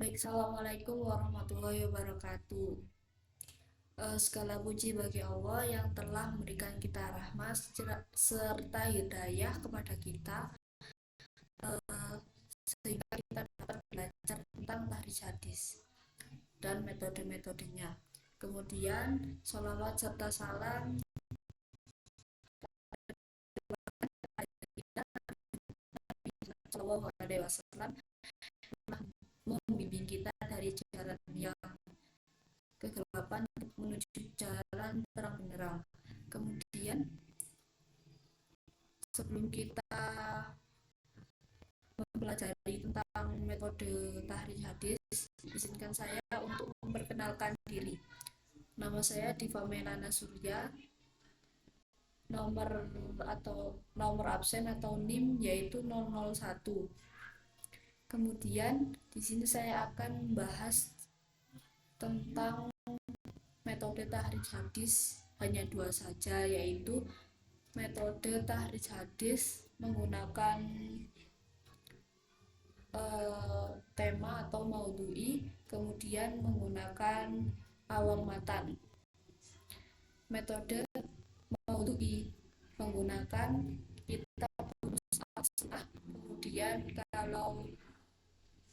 Baik, Assalamualaikum warahmatullahi wabarakatuh. Segala puji bagi Allah yang telah memberikan kita rahmat serta hidayah kepada kita, sehingga kita dapat belajar tentang tahrij hadis dan metode-metodenya. Kemudian, sholawat serta salam kita Shallallahu Alaihi Wasallam membimbing kita dari jalan yang kegelapan menuju jalan terang benderang. Kemudian, sebelum kita mempelajari tentang metode tahrij hadis, izinkan saya untuk memperkenalkan diri. Nama saya Diva Melana Surya, nomor nomor absen atau NIM yaitu 001. Kemudian di sini saya akan membahas tentang metode tahrij hadis hanya dua saja, yaitu metode tahrij hadis menggunakan tema atau maudhu'i, kemudian menggunakan awal matan. Metode maudhu'i menggunakan kitab as-sunnah. Kemudian kalau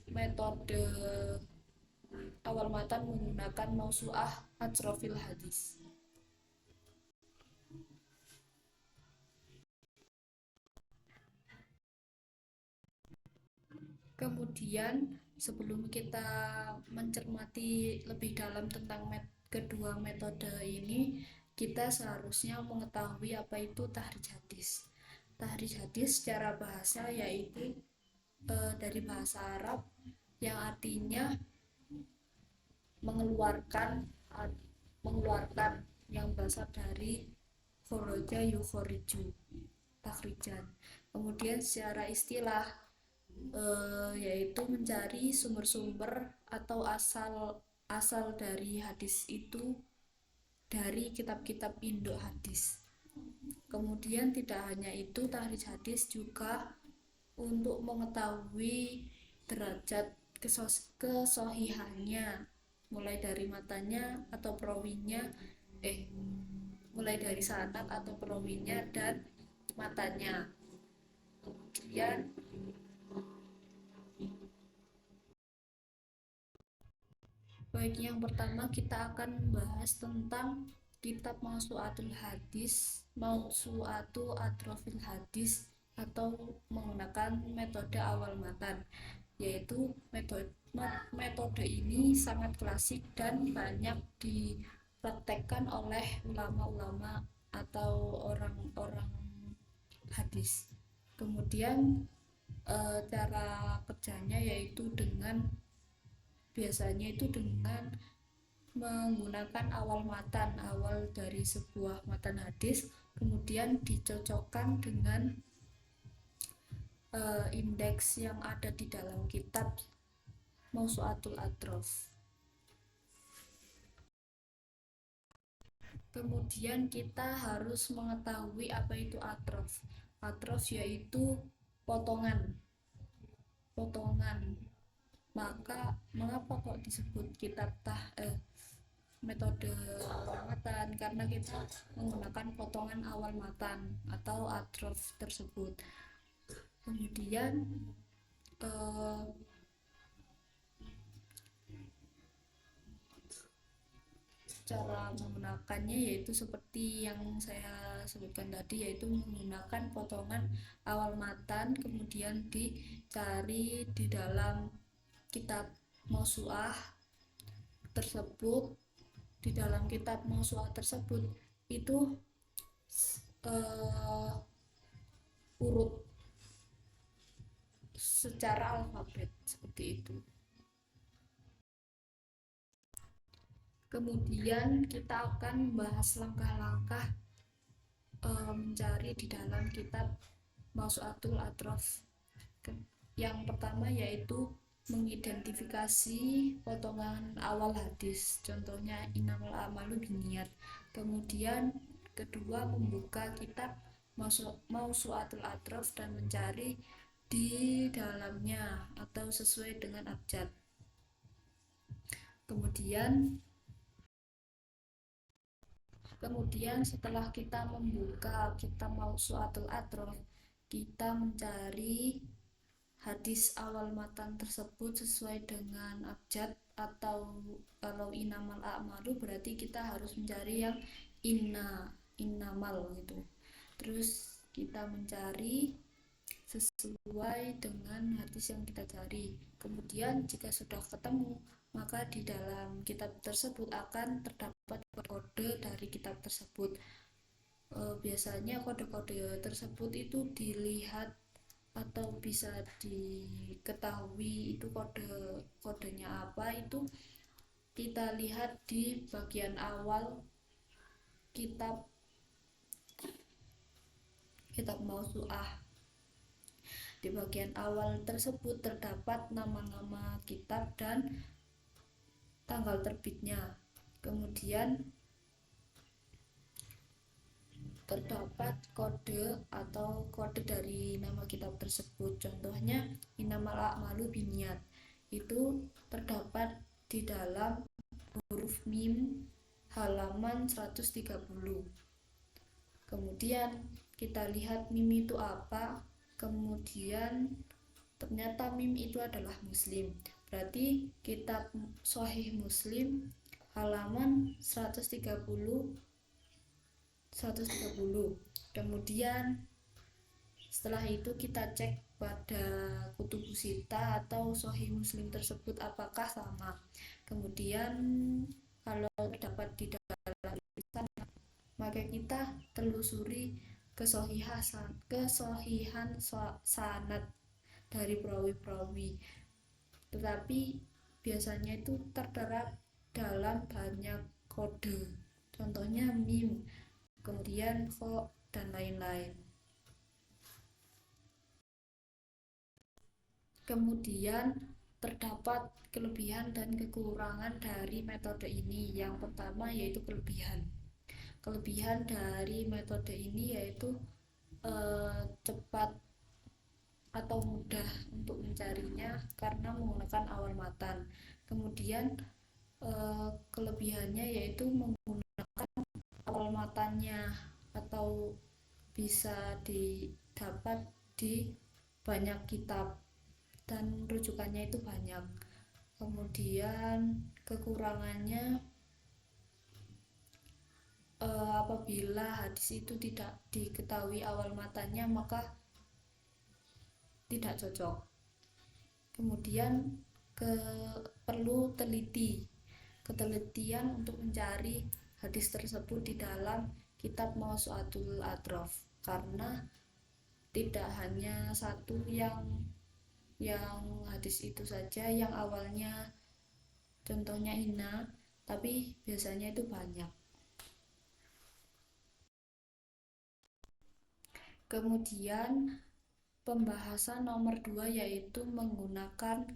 metode awal matan menggunakan mausu'ah atrofil hadis. Kemudian sebelum kita mencermati lebih dalam tentang kedua metode ini, kita seharusnya mengetahui apa itu tahrij hadis. Tahrij hadis secara bahasa yaitu dari bahasa Arab yang artinya mengeluarkan yang berasal dari khoroja yukhriju takhrijan. Kemudian secara istilah yaitu mencari sumber-sumber atau asal dari hadis itu dari kitab-kitab induk hadis. Kemudian tidak hanya itu, tahrij hadis juga untuk mengetahui derajat kesohihannya, mulai dari matanya atau perawinya, mulai dari sanad atau perawinya dan matanya. Kemudian baik, yang pertama kita akan membahas tentang kitab Mausu'atul Hadis, Mausu'atu Atrofil Hadis, atau menggunakan metode awal matan, yaitu metode ini sangat klasik dan banyak dipraktekkan oleh ulama-ulama atau orang-orang hadis. Kemudian cara kerjanya yaitu biasanya itu dengan menggunakan awal dari sebuah matan hadis, kemudian dicocokkan dengan indeks yang ada di dalam kitab Mausu'atul Atrof. Kemudian kita harus mengetahui apa itu atrof. Atrof yaitu potongan. Maka mengapa kok disebut kitab metode awal matan? Karena kita menggunakan potongan awal matan atau atrof tersebut. Kemudian cara menggunakannya yaitu seperti yang saya sebutkan tadi, yaitu menggunakan potongan awal matan, kemudian dicari di dalam kitab Mausu'ah tersebut. Di dalam kitab Mausu'ah tersebut itu urut secara alfabet seperti itu. Kemudian kita akan membahas langkah-langkah mencari di dalam kitab Mausu'atul Atrof. Yang pertama yaitu mengidentifikasi potongan awal hadis, contohnya innamal a'malu binniyat. Kemudian kedua, membuka kitab Mausu'atul Atrof dan mencari di dalamnya atau sesuai dengan abjad. Kemudian setelah kita membuka kitab Mawsu'atul Atrof, kita mencari hadis awal matan tersebut sesuai dengan abjad, atau kalau innamal a'malu berarti kita harus mencari yang innamal gitu. Terus kita mencari sesuai dengan hadis yang kita cari. Kemudian jika sudah ketemu, maka di dalam kitab tersebut akan terdapat kode dari kitab tersebut. Biasanya kode-kode tersebut itu dilihat atau bisa diketahui itu kodenya apa, itu kita lihat di bagian awal kitab Mausu'ah. Di bagian awal tersebut terdapat nama-nama kitab dan tanggal terbitnya. Kemudian terdapat kode atau kode dari nama kitab tersebut. Contohnya innamal a'malu binniyat. Itu terdapat di dalam huruf mim halaman 130. Kemudian kita lihat mim itu apa. Kemudian ternyata mim itu adalah Muslim. Berarti kitab Sahih Muslim halaman 130. Kemudian setelah itu kita cek pada Kutubus Sittah atau Sahih Muslim tersebut apakah sama. Kemudian kalau terdapat di dalam tulisan, maka kita telusuri kesohihan sanad dari perawi-perawi. Tetapi biasanya itu tertera dalam banyak kode. Contohnya mim, kemudian kok, dan lain-lain. Kemudian terdapat kelebihan dan kekurangan dari metode ini. Yang pertama yaitu kelebihan dari metode ini yaitu cepat atau mudah untuk mencarinya karena menggunakan awal matan. Kemudian kelebihannya yaitu menggunakan awal matanya atau bisa didapat di banyak kitab dan rujukannya itu banyak. Kemudian kekurangannya apabila hadis itu tidak diketahui awal matanya maka tidak cocok. Kemudian perlu ketelitian untuk mencari hadis tersebut di dalam kitab Mawsu'atul Atrof, karena tidak hanya satu yang hadis itu saja yang awalnya contohnya inna, tapi biasanya itu banyak. Kemudian pembahasan nomor 2 yaitu menggunakan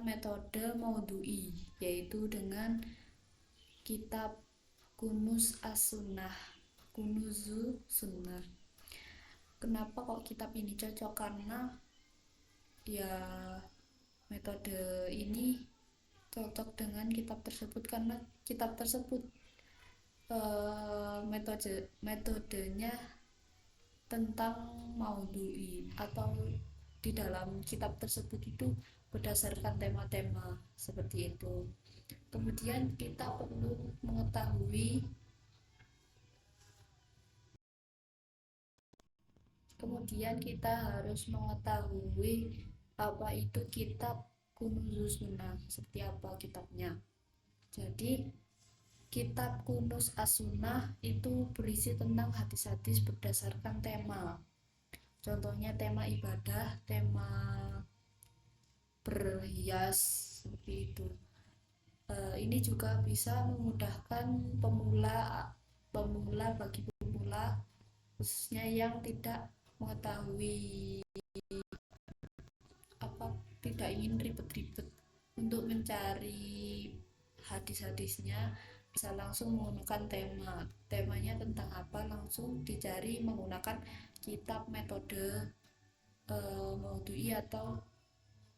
metode maudhu'i, yaitu dengan kitab Kunuzu Sunnah. Kenapa kok kitab ini cocok? Karena ya metode ini cocok dengan kitab tersebut karena kitab tersebut metodenya tentang maudhu'i, atau di dalam kitab tersebut itu berdasarkan tema-tema seperti itu. Kemudian kita perlu mengetahui apa itu kitab Kunuz Sunnah, seperti apa kitabnya. Jadi kitab Kunuz As-Sunnah itu berisi tentang hadis-hadis berdasarkan tema. Contohnya tema ibadah, tema berhias, seperti itu. Ini juga bisa memudahkan bagi pemula khususnya yang tidak mengetahui tidak ingin ribet-ribet untuk mencari hadis-hadisnya, bisa langsung menggunakan temanya tentang apa, langsung dicari menggunakan kitab metode maudhu'i atau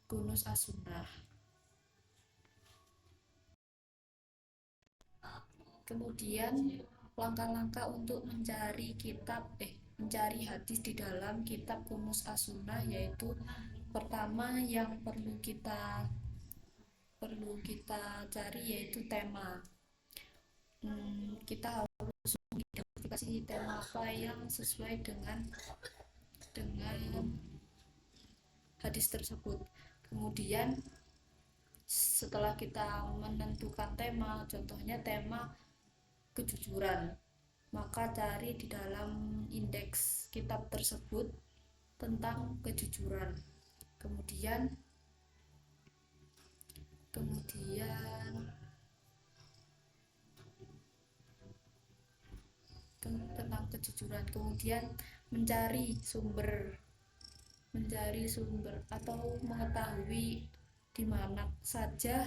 Kunuz As-Sunnah. Kemudian langkah-langkah untuk mencari hadis di dalam kitab Rumus As-Sunnah, yaitu pertama yang perlu kita cari yaitu tema. Kita harus mengidentifikasi tema apa yang sesuai dengan hadis tersebut. Kemudian setelah kita menentukan tema, contohnya tema kejujuran, maka cari di dalam indeks kitab tersebut tentang kejujuran. Kemudian tentang kejujuran, kemudian mencari sumber atau mengetahui di mana saja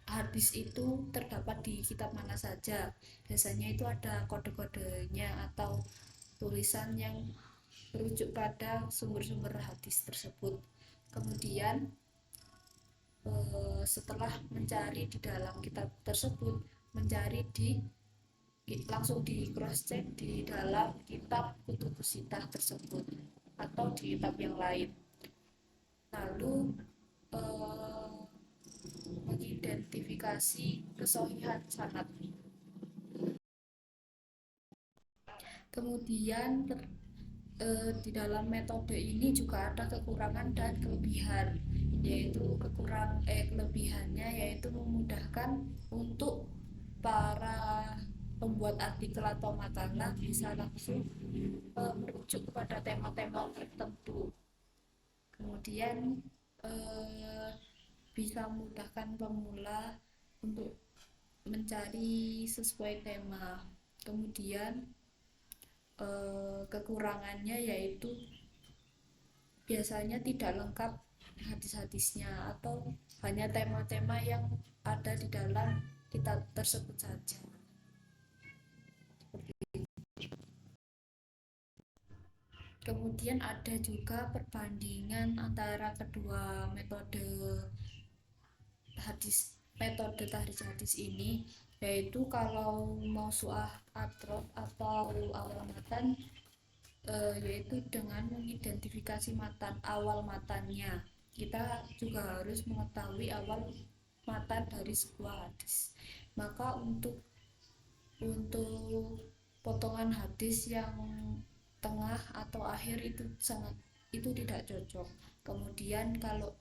hadis itu terdapat di kitab mana saja. Biasanya itu ada kode-kodenya atau tulisan yang merujuk pada sumber-sumber hadis tersebut. Kemudian setelah mencari di dalam kitab tersebut, langsung di cross check di dalam kitab Kutubus Sittah tersebut atau di kitab yang lain. Lalu mengidentifikasi kesahihan sanad. Kemudian di dalam metode ini juga ada kekurangan dan kelebihan, yaitu kelebihannya yaitu memudahkan untuk para pembuat artikel atau makalah bisa langsung merujuk kepada tema-tema tertentu. Kemudian bisa memudahkan pemula untuk mencari sesuai tema. Kemudian kekurangannya yaitu biasanya tidak lengkap hadis-hadisnya atau hanya tema-tema yang ada di dalam kitab tersebut saja. Kemudian ada juga perbandingan antara kedua metode tahrij hadis ini, yaitu kalau mausu'ah atrof atau awal matan, yaitu dengan mengidentifikasi awal matannya. Kita juga harus mengetahui awal matan dari sebuah hadis. Maka untuk potongan hadis yang tengah atau akhir itu tidak cocok. Kemudian kalau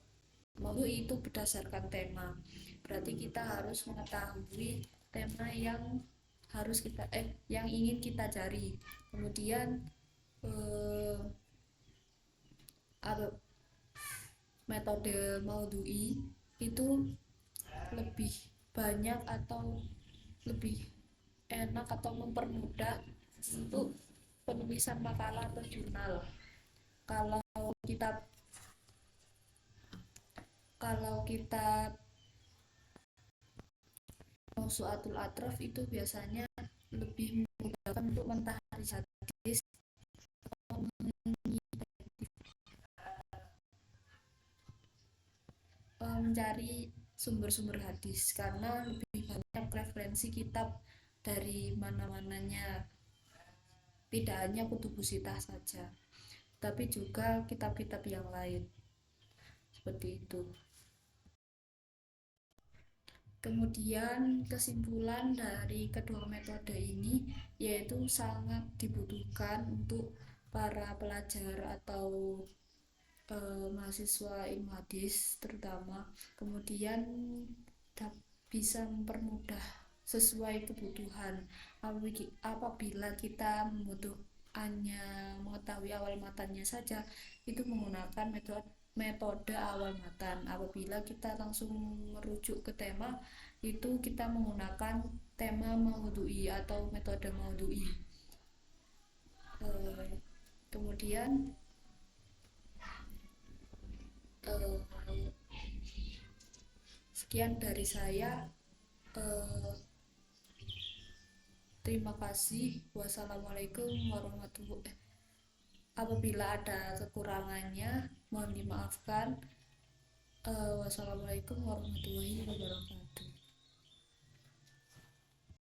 mau itu berdasarkan tema, berarti kita harus mengetahui tema yang ingin kita cari. Kemudian metode maudhu'i itu lebih banyak atau lebih enak atau mempermudah untuk penulisan makalah atau jurnal. Kalau kita mausu'atul atraf itu biasanya lebih memudahkan untuk mentahrij hadis, mencari sumber-sumber hadis, karena lebih banyak referensi kitab dari mana-mananya, tidak hanya Kutubus Sittah saja, tapi juga kitab-kitab yang lain, seperti itu. Kemudian kesimpulan dari kedua metode ini yaitu sangat dibutuhkan untuk para pelajar atau mahasiswa ilmu hadis terutama. Kemudian bisa mempermudah sesuai kebutuhan. Apabila kita hanya mengetahui awal matannya saja, itu menggunakan metode awal matan. Apabila kita langsung merujuk ke tema, itu kita menggunakan tema maudhu'i atau metode maudhu'i. Kemudian sekian dari saya. Terima kasih. Wassalamualaikum warahmatullahi wabarakatuh. Apabila ada kekurangannya mohon dimaafkan. Wassalamualaikum warahmatullahi wabarakatuh.